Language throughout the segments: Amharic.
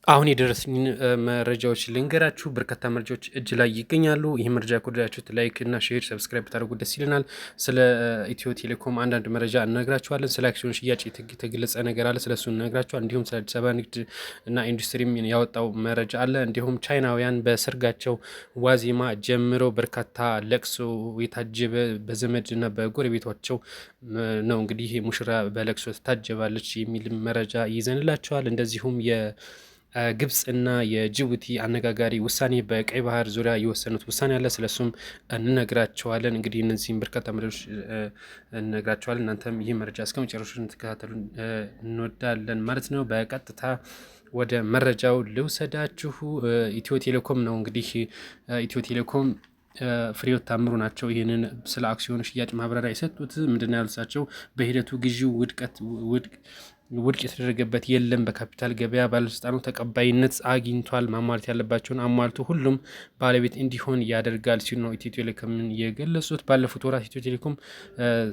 አሁን የደረሱኝን መረጃዎች ልንገራችሁ። በርካታ መረጃዎች እጅ ላይ ይገኛሉ። ይህ መረጃ ከወደዳችሁት ላይክ እና ሼር፣ ሰብስክራይብ ብታደርጉ ደስ ይለናል። ስለ ኢትዮ ቴሌኮም አንዳንድ መረጃ እነግራችኋለን። ስለ አክሲዮን ሽያጭ የተገለጸ ነገር አለ፣ ስለሱ እነግራችኋል። እንዲሁም ስለ አዲስ አበባ ንግድ እና ኢንዱስትሪም ያወጣው መረጃ አለ። እንዲሁም ቻይናውያን በሰርጋቸው ዋዜማ ጀምረው በርካታ ለቅሶ የታጀበ በዘመድ እና በጎረቤቷቸው ነው እንግዲህ ሙሽራ በለቅሶ ትታጀባለች የሚል መረጃ ይዘንላቸዋል። እንደዚሁም ግብጽና የጅቡቲ አነጋጋሪ ውሳኔ በቀይ ባህር ዙሪያ የወሰኑት ውሳኔ አለ። ስለሱም እንነግራቸዋለን። እንግዲህ እነዚህም በርካታ መረጃዎች እንነግራቸዋለን። እናንተም ይህ መረጃ እስከ መጨረሻ እንድትከታተሉ እንወዳለን ማለት ነው። በቀጥታ ወደ መረጃው ልውሰዳችሁ። ኢትዮ ቴሌኮም ነው እንግዲህ ኢትዮ ቴሌኮም ፍሬሕይወት ታምሩ ናቸው ይህንን ስለ አክሲዮን ሽያጭ ማብራሪያ የሰጡት። ምንድን ነው ያሉት? በሂደቱ ግዢው ውድቅ የተደረገበት የለም። በካፒታል ገበያ ባለስልጣኑ ተቀባይነት አግኝቷል። ማሟላት ያለባቸውን አሟልቶ ሁሉም ባለቤት እንዲሆን ያደርጋል ሲሉ ነው ኢትዮ ቴሌኮምን የገለጹት። ባለፉት ወራት ኢትዮ ቴሌኮም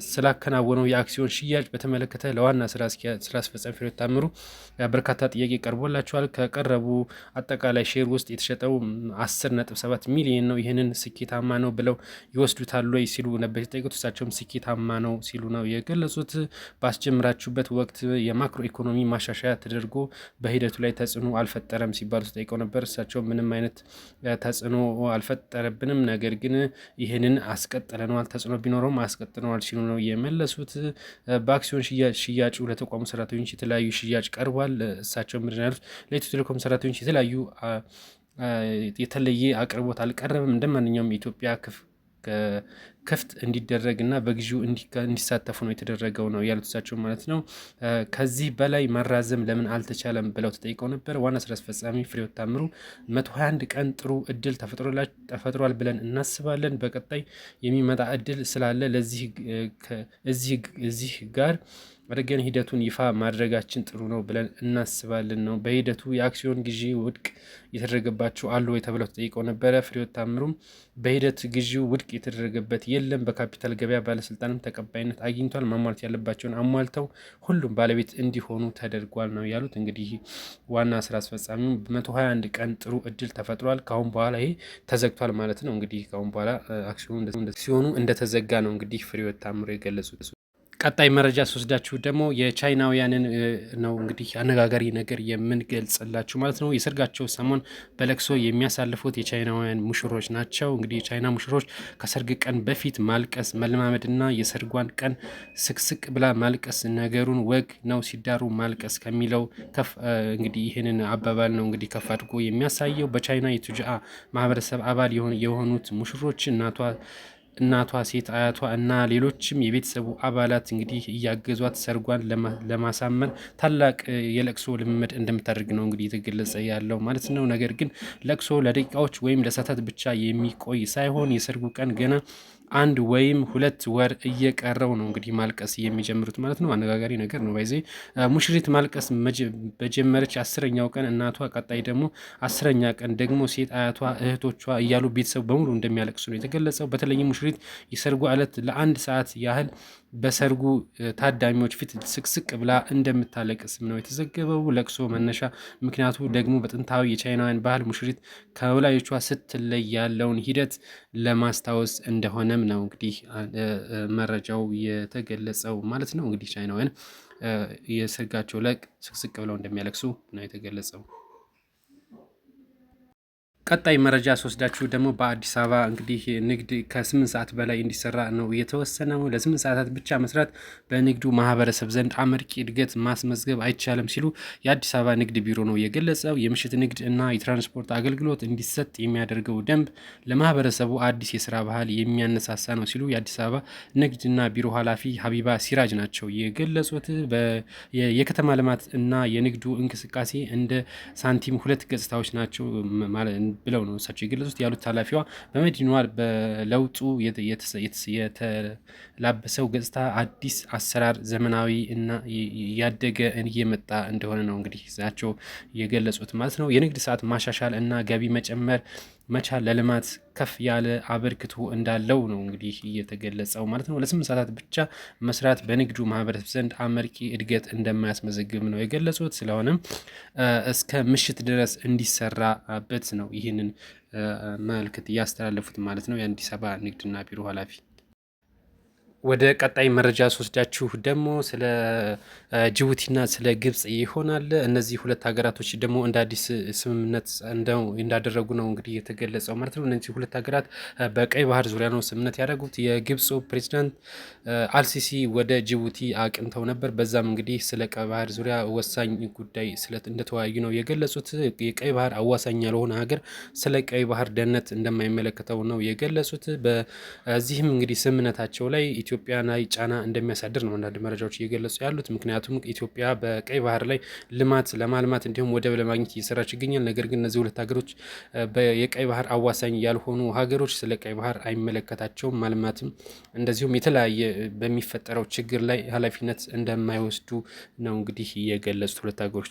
ስላከናወነው የአክሲዮን ሽያጭ በተመለከተ ለዋና ስራ አስፈጻሚ ፍሬሕይወት ታምሩ በርካታ ጥያቄ ቀርቦላቸዋል። ከቀረቡ አጠቃላይ ሼር ውስጥ የተሸጠው 10.7 ሚሊዮን ነው። ይህንን ስኬታማ ነው ብለው ይወስዱታል ወይ ሲሉ ነበር የተጠየቁት። እሳቸውም ስኬታማ ነው ሲሉ ነው የገለጹት። ባስጀምራችሁበት ወቅት ማክሮ ኢኮኖሚ ማሻሻያ ተደርጎ በሂደቱ ላይ ተጽዕኖ አልፈጠረም ሲባሉ ተጠይቀው ነበር። እሳቸው ምንም አይነት ተጽዕኖ አልፈጠረብንም፣ ነገር ግን ይህንን አስቀጥለነዋል፣ ተጽዕኖ ቢኖረውም አስቀጥለነዋል ሲሉ ነው የመለሱት። በአክሲዮን ሽያጩ ለተቋሙ ሰራተኞች የተለያዩ ሽያጭ ቀርቧል። እሳቸው ምንድን ያሉት? ለኢትዮ ቴሌኮም ሰራተኞች የተለየ አቅርቦት አልቀረበም። እንደ ማንኛውም የኢትዮጵያ ክፍት እንዲደረግ እና በግዢው እንዲሳተፉ ነው የተደረገው ነው ያሉት እሳቸው ማለት ነው። ከዚህ በላይ መራዘም ለምን አልተቻለም ብለው ተጠይቀው ነበር። ዋና ስራ አስፈጻሚ ፍሬሕይወት ታምሩ 121 ቀን ጥሩ እድል ተፈጥሯል ብለን እናስባለን። በቀጣይ የሚመጣ እድል ስላለ እዚህ ጋር አድርገን ሂደቱን ይፋ ማድረጋችን ጥሩ ነው ብለን እናስባለን ነው። በሂደቱ የአክሲዮን ግዢ ውድቅ የተደረገባቸው አሉ ወይ ተብለው ተጠይቀው ነበረ። ፍሬሕይወት ታምሩም በሂደት ግዢው ውድቅ የተደረገበት የለም፣ በካፒታል ገበያ ባለስልጣንም ተቀባይነት አግኝቷል፣ ማሟላት ያለባቸውን አሟልተው ሁሉም ባለቤት እንዲሆኑ ተደርጓል ነው ያሉት። እንግዲህ ዋና ስራ አስፈጻሚው በ121 ቀን ጥሩ እድል ተፈጥሯል፣ ካሁን በኋላ ይሄ ተዘግቷል ማለት ነው። እንግዲህ ካሁን በኋላ አክሲዮኑ ሲሆኑ እንደተዘጋ ነው እንግዲህ ፍሬሕይወት ታምሩ የገለጹት። ቀጣይ መረጃ ስወስዳችሁ ደግሞ የቻይናውያንን ነው እንግዲህ አነጋጋሪ ነገር የምንገልጽላችሁ ማለት ነው። የሰርጋቸው ሰሞን በለቅሶ የሚያሳልፉት የቻይናውያን ሙሽሮች ናቸው። እንግዲህ የቻይና ሙሽሮች ከሰርግ ቀን በፊት ማልቀስ መለማመድና የሰርጓን ቀን ስቅስቅ ብላ ማልቀስ ነገሩን ወግ ነው ሲዳሩ ማልቀስ ከሚለው ከፍ እንግዲህ ይህንን አባባል ነው እንግዲህ ከፍ አድርጎ የሚያሳየው። በቻይና የቱጃ ማህበረሰብ አባል የሆኑት ሙሽሮች እናቷ ሴት አያቷ እና ሌሎችም የቤተሰቡ አባላት እንግዲህ እያገዟት ሰርጓን ለማሳመር ታላቅ የለቅሶ ልምምድ እንደምታደርግ ነው እንግዲህ የተገለጸ ያለው ማለት ነው። ነገር ግን ለቅሶ ለደቂቃዎች ወይም ለሰዓታት ብቻ የሚቆይ ሳይሆን የሰርጉ ቀን ገና 1 ወይም 2 ወር እየቀረው ነው እንግዲህ ማልቀስ የሚጀምሩት ማለት ነው። አነጋጋሪ ነገር ነው። ባይዜ ሙሽሪት ማልቀስ በጀመረች 10ኛው ቀን እናቷ፣ ቀጣይ ደግሞ 10ኛ ቀን ደግሞ ሴት አያቷ፣ እህቶቿ እያሉ ቤተሰቡ በሙሉ እንደሚያለቅሱ ነው የተገለጸው። በተለይም ሙሽሪት የሰርጉ ዕለት ለ1 ሰዓት ያህል በሰርጉ ታዳሚዎች ፊት ስቅስቅ ብላ እንደምታለቅስም ነው የተዘገበው። ለቅሶ መነሻ ምክንያቱ ደግሞ በጥንታዊ የቻይናውያን ባህል ሙሽሪት ከወላጆቿ ስትለይ ያለውን ሂደት ለማስታወስ እንደሆነም ነው እንግዲህ መረጃው የተገለጸው ማለት ነው። እንግዲህ ቻይናውያን የሰርጋቸው ላይ ስቅስቅ ብለው እንደሚያለቅሱ ነው የተገለጸው። ቀጣይ መረጃ ስወስዳችሁ ደግሞ በአዲስ አበባ እንግዲህ ንግድ ከ8 ሰዓት በላይ እንዲሰራ ነው የተወሰነው። ለ8 ሰዓታት ብቻ መስራት በንግዱ ማህበረሰብ ዘንድ አመርቂ እድገት ማስመዝገብ አይቻልም ሲሉ የአዲስ አበባ ንግድ ቢሮ ነው የገለጸው። የምሽት ንግድ እና የትራንስፖርት አገልግሎት እንዲሰጥ የሚያደርገው ደንብ ለማህበረሰቡ አዲስ የስራ ባህል የሚያነሳሳ ነው ሲሉ የአዲስ አበባ ንግድና ቢሮ ኃላፊ ሀቢባ ሲራጅ ናቸው የገለጹት። የከተማ ልማት እና የንግዱ እንቅስቃሴ እንደ ሳንቲም 2 ገጽታዎች ናቸው ብለው ነው እሳቸው የገለጹት ያሉት ኃላፊዋ በመዲናዋ በለውጡ የተላበሰው ገጽታ አዲስ አሰራር ዘመናዊ እና እያደገ እየመጣ እንደሆነ ነው እንግዲህ እሳቸው የገለጹት ማለት ነው። የንግድ ሰዓት ማሻሻል እና ገቢ መጨመር መቻል ለልማት ከፍ ያለ አበርክቶ እንዳለው ነው እንግዲህ እየተገለጸው ማለት ነው። ለ8 ሰዓታት ብቻ መስራት በንግዱ ማህበረሰብ ዘንድ አመርቂ እድገት እንደማያስመዘግብ ነው የገለጹት። ስለሆነም እስከ ምሽት ድረስ እንዲሰራበት ነው ይህንን መልእክት እያስተላለፉት ማለት ነው የአዲስ አበባ ንግድና ቢሮ ኃላፊ። ወደ ቀጣይ መረጃ ስወስዳችሁ ደግሞ ስለ ጅቡቲና ስለ ግብጽ ይሆናል። እነዚህ ሁለት ሀገራቶች ደግሞ እንደ አዲስ ስምምነት እንዳደረጉ ነው እንግዲህ የተገለጸው ማለት ነው። እነዚህ ሁለት ሀገራት በቀይ ባህር ዙሪያ ነው ስምምነት ያደረጉት። የግብፁ ፕሬዚዳንት አልሲሲ ወደ ጅቡቲ አቅንተው ነበር። በዛም እንግዲህ ስለ ቀይ ባህር ዙሪያ ወሳኝ ጉዳይ እንደተወያዩ ነው የገለጹት። የቀይ ባህር አዋሳኝ ያልሆነ ሀገር ስለ ቀይ ባህር ደህንነት እንደማይመለከተው ነው የገለጹት። በዚህም እንግዲህ ስምምነታቸው ላይ ኢትዮጵያ ላይ ጫና እንደሚያሳድር ነው አንዳንድ መረጃዎች እየገለጹ ያሉት። ምክንያቱም ኢትዮጵያ በቀይ ባህር ላይ ልማት ለማልማት እንዲሁም ወደብ ለማግኘት እየሰራች ይገኛል። ነገር ግን እነዚህ ሁለት ሀገሮች የቀይ ባህር አዋሳኝ ያልሆኑ ሀገሮች ስለ ቀይ ባህር አይመለከታቸውም። ማልማትም እንደዚሁም የተለያየ በሚፈጠረው ችግር ላይ ኃላፊነት እንደማይወስዱ ነው እንግዲህ የገለጹት ሁለት ሀገሮች